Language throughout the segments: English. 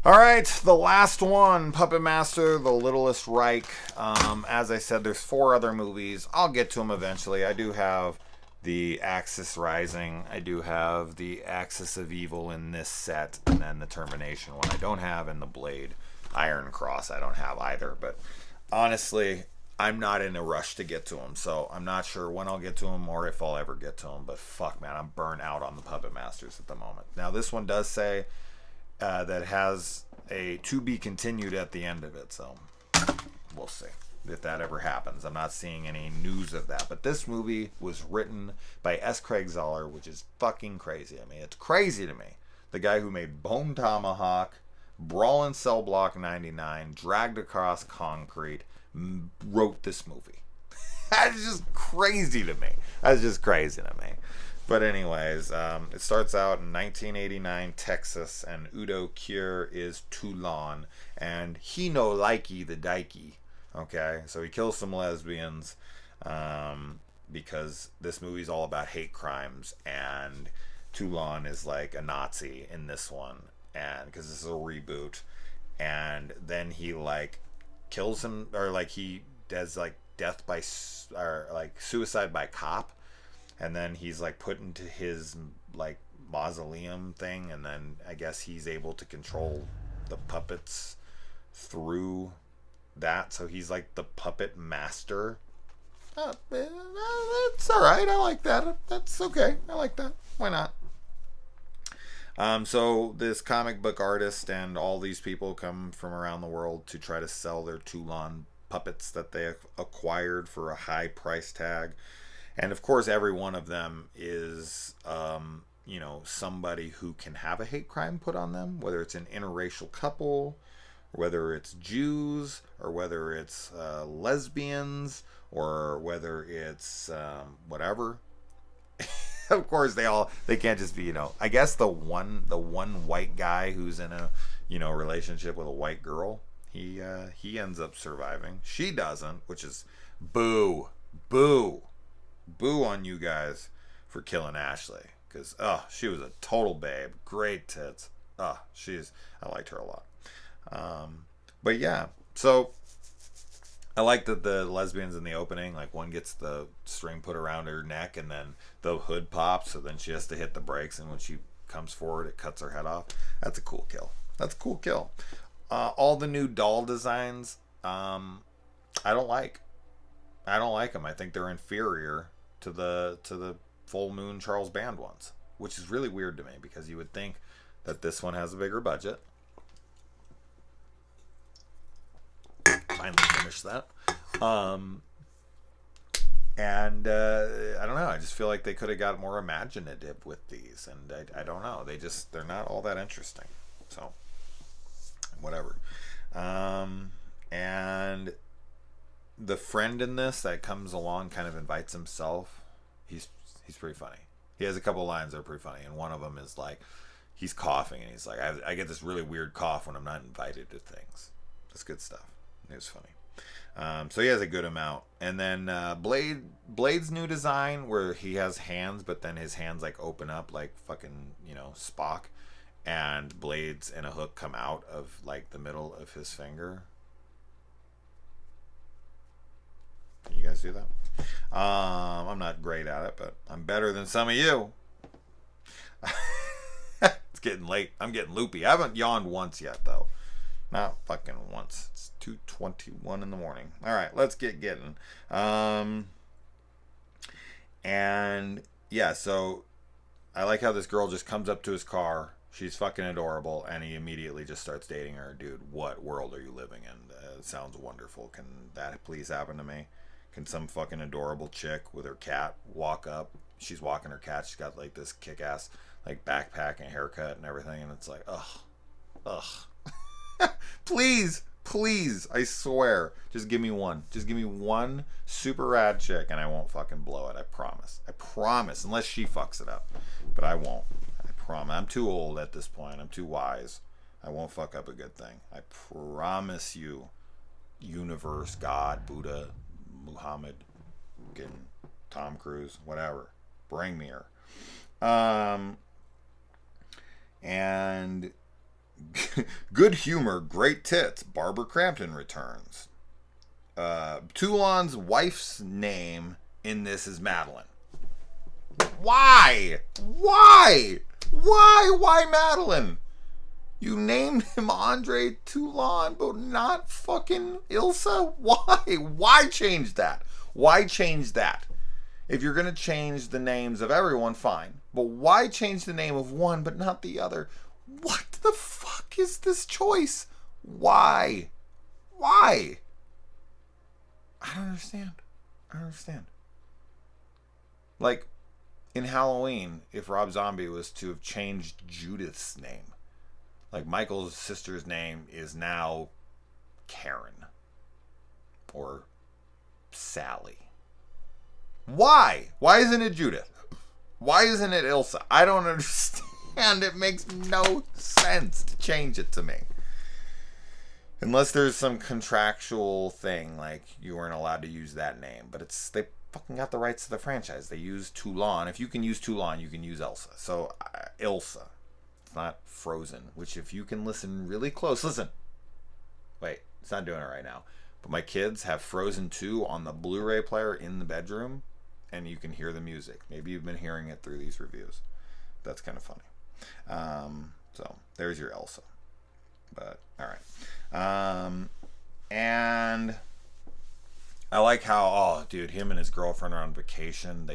All right, the last one, Puppet Master, the Littlest Reich. As I said, there's 4 other movies. I'll get to them eventually. I do have the Axis Rising. I do have the Axis of Evil in this set, and then the Termination one I don't have, and the Blade Iron Cross I don't have either. But honestly, I'm not in a rush to get to them, so I'm not sure when I'll get to them or if I'll ever get to them. But fuck, man, I'm burnt out on the Puppet Masters at the moment. Now, this one does say that has a to be continued at the end of it, so we'll see if that ever happens. I'm not seeing any news of that, but this movie was written by S. Craig Zoller, which is fucking crazy. I mean, it's crazy to me. The guy who made Bone Tomahawk, Brawl in Cell Block 99, Dragged Across Concrete, wrote this movie. That's just crazy to me. That's just crazy to me. But anyways, it starts out in 1989 Texas, and Udo Kier is Toulon, and he no likey the dykey. Okay, so he kills some lesbians because this movie's all about hate crimes, and Toulon is like a Nazi in this one, and because this is a reboot, and then he like kills him, or like he does like death by or like suicide by cop, and then he's like put into his like mausoleum thing, and then I guess he's able to control the puppets through that, so he's like the puppet master. That's all right. I like that. That's okay. I like that. Why not? So this comic book artist and all these people come from around the world to try to sell their Toulon puppets that they acquired for a high price tag. And of course, every one of them is, somebody who can have a hate crime put on them, whether it's an interracial couple, or whether it's Jews, or whether it's lesbians, or whether it's whatever. Of course, they can't just be, I guess the one white guy who's in a relationship with a white girl, he ends up surviving. She doesn't, which is boo, boo. Boo on you guys for killing Ashley, because she was a total babe, great tits. I liked her a lot. But yeah, so I like that the lesbians in the opening, like one gets the string put around her neck and then the hood pops, so then she has to hit the brakes, and when she comes forward it cuts her head off. That's a cool kill. All the new doll designs, I don't like them. I think they're inferior to the Full Moon Charles Band ones, which is really weird to me because you would think that this one has a bigger budget. Finally finished that. And I don't know. I just feel like they could have got more imaginative with these, and I don't know. They're not all that interesting. So whatever. And the friend in this that comes along kind of invites himself. He's pretty funny. He has a couple lines that are pretty funny, and one of them is like he's coughing, and he's like, I get this really weird cough when I'm not invited to things. That's good stuff. It was funny. So he has a good amount, and then Blade's new design where he has hands, but then his hands like open up like fucking Spock, and blades and a hook come out of like the middle of his finger. Can you guys do that? I'm not great at it, but I'm better than some of you. It's getting late. I'm getting loopy. I haven't yawned once yet, though. Not fucking once. It's 2:21 in the morning. All right, let's get getting. And yeah, so I like how this girl just comes up to his car. She's fucking adorable, and he immediately just starts dating her. Dude, what world are you living in? It sounds wonderful. Can that please happen to me? Can some fucking adorable chick with her cat walk up? She's walking her cat. She's got like this kick-ass like backpack and haircut and everything, and it's like, ugh. Please, I swear, just give me one. Just give me one super rad chick, and I won't fucking blow it. I promise. Unless she fucks it up, but I won't. I promise. I'm too old at this point. I'm too wise. I won't fuck up a good thing. I promise you. Universe, God, Buddha, Muhammad, fucking Tom Cruise, whatever. Bring me her. And Good humor, great tits. Barbara Crampton returns. Toulon's wife's name in this is Madeline. Why? Why? Why? Why Madeline? You named him Andre Toulon, but not fucking Ilsa? Why? Why change that? Why change that? If you're going to change the names of everyone, fine. But why change the name of one but not the other? What the fuck is this choice? Why? Why? I don't understand. I don't understand. Like, in Halloween, if Rob Zombie was to have changed Judith's name, like Michael's sister's name is now Karen or Sally. Why? Why isn't it Judith? Why isn't it Ilsa? I don't understand. It makes no sense to change it to me. Unless there's some contractual thing, like you weren't allowed to use that name. But they fucking got the rights to the franchise. They use Toulon. If you can use Toulon, you can use Elsa. So, Ilsa. It's not Frozen. Which, if you can listen really close. Listen. Wait, it's not doing it right now. But my kids have Frozen 2 on the Blu-ray player in the bedroom. And you can hear the music. Maybe you've been hearing it through these reviews. That's kind of funny. So, there's your Elsa. But, alright. And I like how, oh, dude, him and his girlfriend are on vacation.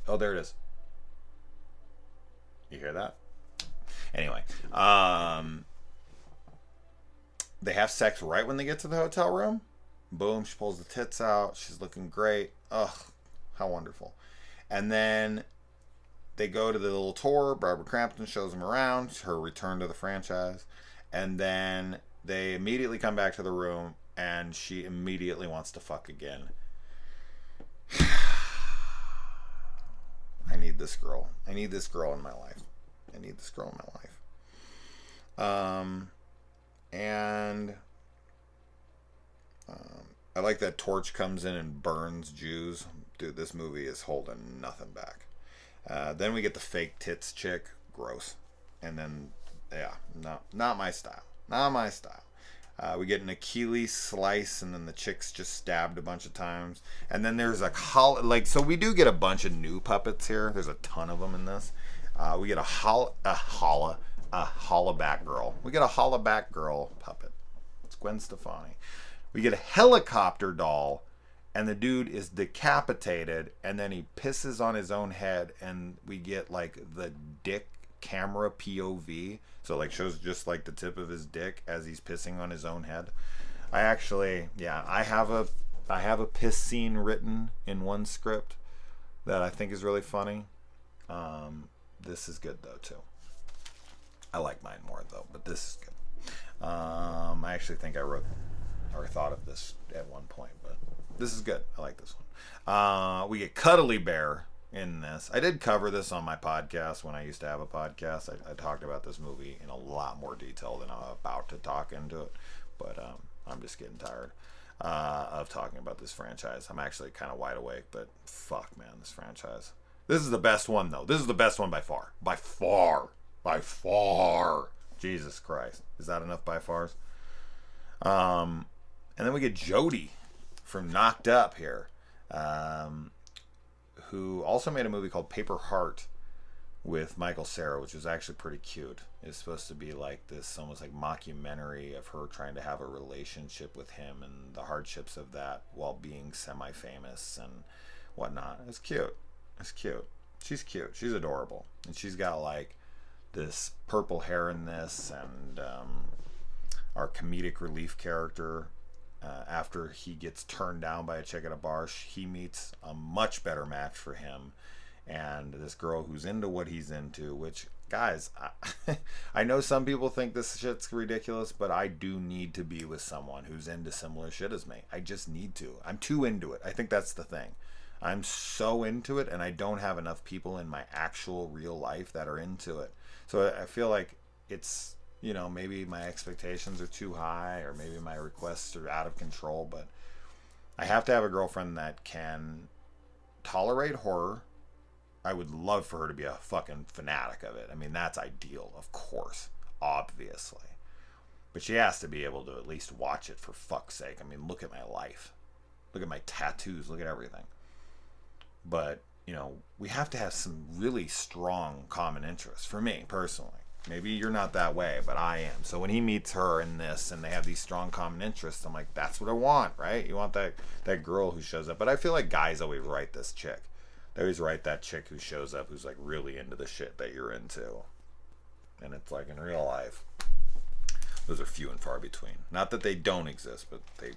Oh, there it is. You hear that? Anyway. They have sex right when they get to the hotel room. Boom, she pulls the tits out. She's looking great. Ugh, how wonderful. And then they go to the little tour. Barbara Crampton shows them around. Her return to the franchise. And then they immediately come back to the room, and she immediately wants to fuck again. I need this girl. I need this girl in my life. I need this girl in my life. I like that Torch comes in and burns Jews. Dude, this movie is holding nothing back. Then we get the fake tits chick. Gross. And then, yeah, no, not my style. Not my style. We get an Achilles slice, and then the chick's just stabbed a bunch of times. And then there's so we do get a bunch of new puppets here. There's a ton of them in this. We get a holla back girl. We get a holla back girl puppet. It's Gwen Stefani. We get a helicopter doll, and the dude is decapitated, and then he pisses on his own head, and we get like the dick camera POV, so like shows just like the tip of his dick as he's pissing on his own head. I have a piss scene written in one script that I think is really funny. This is good though too. I like mine more though, but this is good. I actually think I wrote or thought of this at one point, but this is good. I like this one. We get Cuddly Bear in this. I did cover this on my podcast when I used to have a podcast. I talked about this movie in a lot more detail than I'm about to talk into it, but I'm just getting tired of talking about this franchise. I'm actually kind of wide awake, but fuck, man, this franchise. This is the best one, though. This is the best one by far. By far. By far. Jesus Christ. Is that enough by fars? And then we get Jodie from Knocked Up here, who also made a movie called Paper Heart with Michael Cera, which was actually pretty cute. It's supposed to be like this almost like mockumentary of her trying to have a relationship with him and the hardships of that while being semi-famous and whatnot. It's cute. It's cute. She's cute. She's adorable. And she's got like this purple hair in this, and our comedic relief character, after he gets turned down by a chick at a bar, he meets a much better match for him, and this girl who's into what he's into, which, guys, I know some people think this shit's ridiculous, but I do need to be with someone who's into similar shit as me. I just need to. I'm too into it. I think that's the thing. I'm so into it, and I don't have enough people in my actual real life that are into it. So I feel like it's, you know, maybe my expectations are too high, or maybe my requests are out of control, but I have to have a girlfriend that can tolerate horror. I would love for her to be a fucking fanatic of it. I mean, that's ideal, of course, obviously. But she has to be able to at least watch it, for fuck's sake. I mean, look at my life. Look at my tattoos. Look at everything. But, we have to have some really strong common interests, for me, personally. Maybe you're not that way, but I am. So when he meets her in this and they have these strong common interests, I'm like, that's what I want, right? You want that girl who shows up. But I feel like guys always write this chick. They always write that chick who shows up who's like really into the shit that you're into. And it's like in real life, those are few and far between. Not that they don't exist, but they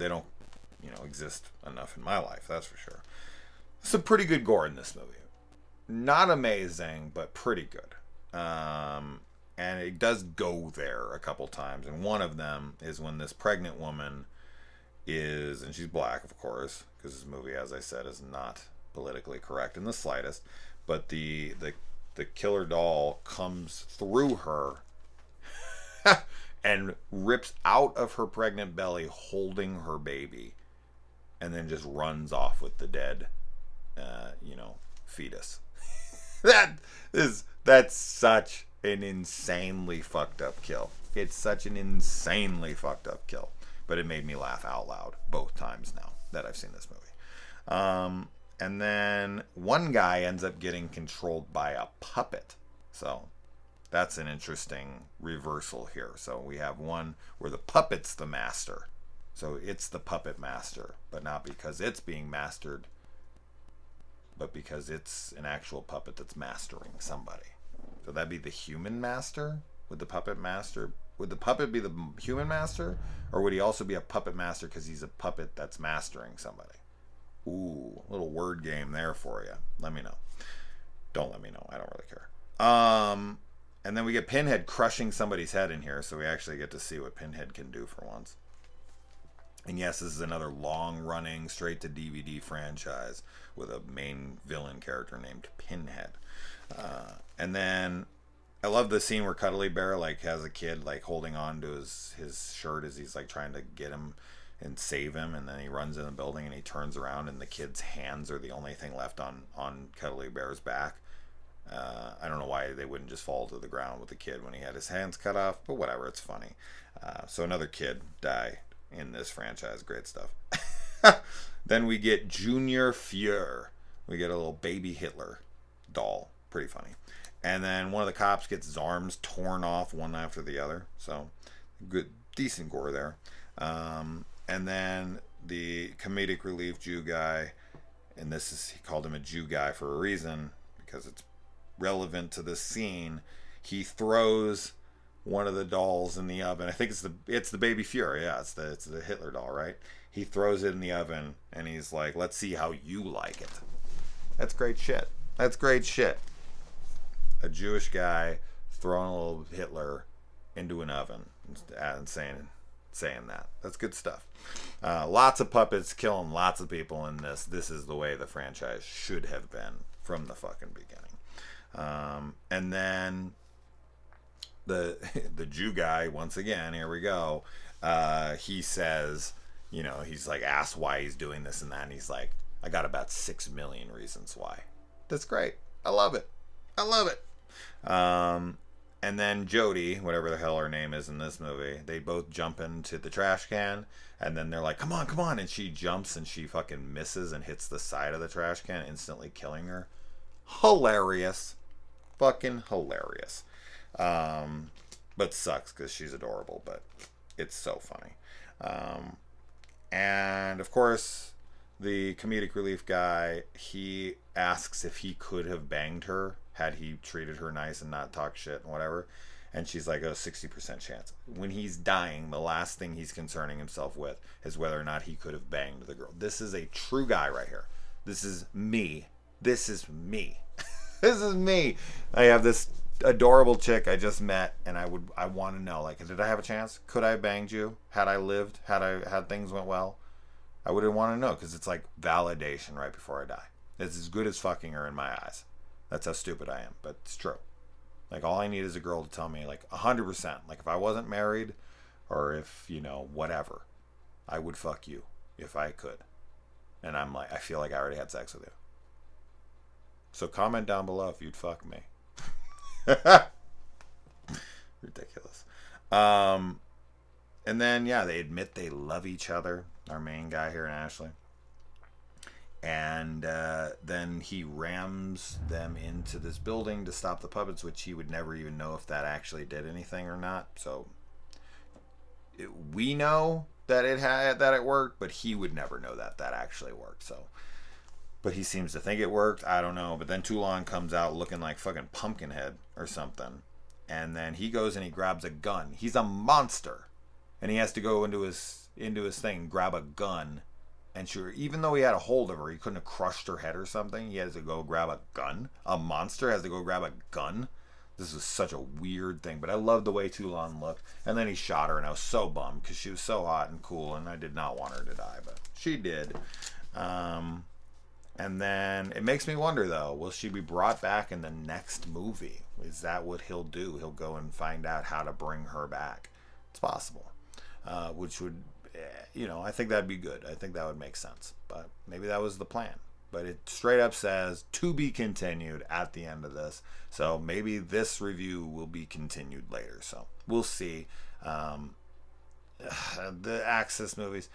don't, exist enough in my life, that's for sure. Some pretty good gore in this movie. Not amazing, but pretty good. And it does go there a couple times. And one of them is when this pregnant woman and she's black, of course, because this movie, as I said, is not politically correct in the slightest. But the killer doll comes through her and rips out of her pregnant belly, holding her baby, and then just runs off with the dead, fetus. That's such an insanely fucked up kill. It's such an insanely fucked up kill. But it made me laugh out loud both times now that I've seen this movie. And then one guy ends up getting controlled by a puppet. So that's an interesting reversal here. So we have one where the puppet's the master. So it's the puppet master, but not because it's being mastered, but because it's an actual puppet that's mastering somebody. So that'd be the human master? Would the puppet be the human master? Or would he also be a puppet master because he's a puppet that's mastering somebody? Ooh, a little word game there for you. Let me know. Don't let me know. I don't really care. And then we get Pinhead crushing somebody's head in here, so we actually get to see what Pinhead can do for once. And yes, this is another long-running, straight-to-DVD franchise with a main villain character named Pinhead. And then I love the scene where Cuddly Bear has a kid holding on to his shirt as he's trying to get him and save him, and then he runs in the building and he turns around and the kid's hands are the only thing left on Cuddly Bear's back. I don't know why they wouldn't just fall to the ground with the kid when he had his hands cut off, but whatever, it's funny. So another kid died in this franchise. Great stuff. Then we get Junior Fuhr. We get a little baby Hitler doll. Pretty funny. And then one of the cops gets his arms torn off one after the other. So good, decent gore there. And then the comedic relief Jew guy, and he called him a Jew guy for a reason, because it's relevant to this scene. He throws one of the dolls in the oven. I think it's the baby Fuhrer. Yeah, it's the Hitler doll, right? He throws it in the oven and he's like, "Let's see how you like it." That's great shit. That's great shit. A Jewish guy throwing a little Hitler into an oven and saying that. That's good stuff. Lots of puppets killing lots of people in this. This is the way the franchise should have been from the fucking beginning. And then the Jew guy, once again, here we go. He says, he's asked why he's doing this and that, and he's like, "I got about 6 million reasons why." That's great. I love it. And then Jodie, whatever the hell her name is in this movie, they both jump into the trash can, and then they're like, come on, and she jumps and she fucking misses and hits the side of the trash can, instantly killing her. Hilarious. Fucking hilarious. But sucks because she's adorable, but it's so funny. And of course, the comedic relief guy, he asks if he could have banged her had he treated her nice and not talk shit and whatever. And she's like, 60% chance. When he's dying, the last thing he's concerning himself with is whether or not he could have banged the girl. This is a true guy right here. This is me. This is me. This is me. I have this adorable chick I just met, and I want to know, did I have a chance? Could I have banged you? Had I lived? Had things went well? I would want to know, because it's like validation right before I die. It's as good as fucking her in my eyes. That's how stupid I am, but it's true. All I need is a girl to tell me, 100%. If I wasn't married, or if, whatever, I would fuck you if I could. And I'm I feel like I already had sex with you. So comment down below if you'd fuck me. Ridiculous. Um, and then yeah, they admit they love each other. Our main guy here, Ashley, and then he rams them into this building to stop the puppets, which he would never even know if that actually did anything or not. So we know that it worked, but he would never know that that actually worked. So, but he seems to think it worked. I don't know. But then Toulon comes out looking like fucking Pumpkinhead or something, and then he goes and he grabs a gun. He's a monster, and he has to go into his thing, grab a gun. And sure, even though he had a hold of her, he couldn't have crushed her head or something. He has to go grab a gun. A monster has to go grab a gun. This was such a weird thing, but I loved the way Toulon looked. And then he shot her, and I was so bummed because she was so hot and cool, and I did not want her to die, but she did. And then it makes me wonder, though, will she be brought back in the next movie? Is that what he'll do? He'll go and find out how to bring her back. It's possible, which would, I think that'd be good. I think that would make sense, but maybe that was the plan. But it straight up says to be continued at the end of this. So maybe this review will be continued later. So we'll see. The Axis movies.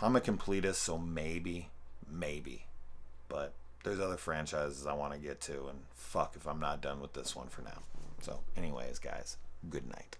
I'm a completist, so maybe. But there's other franchises I want to get to, and fuck if I'm not done with this one for now. So anyways, guys, good night.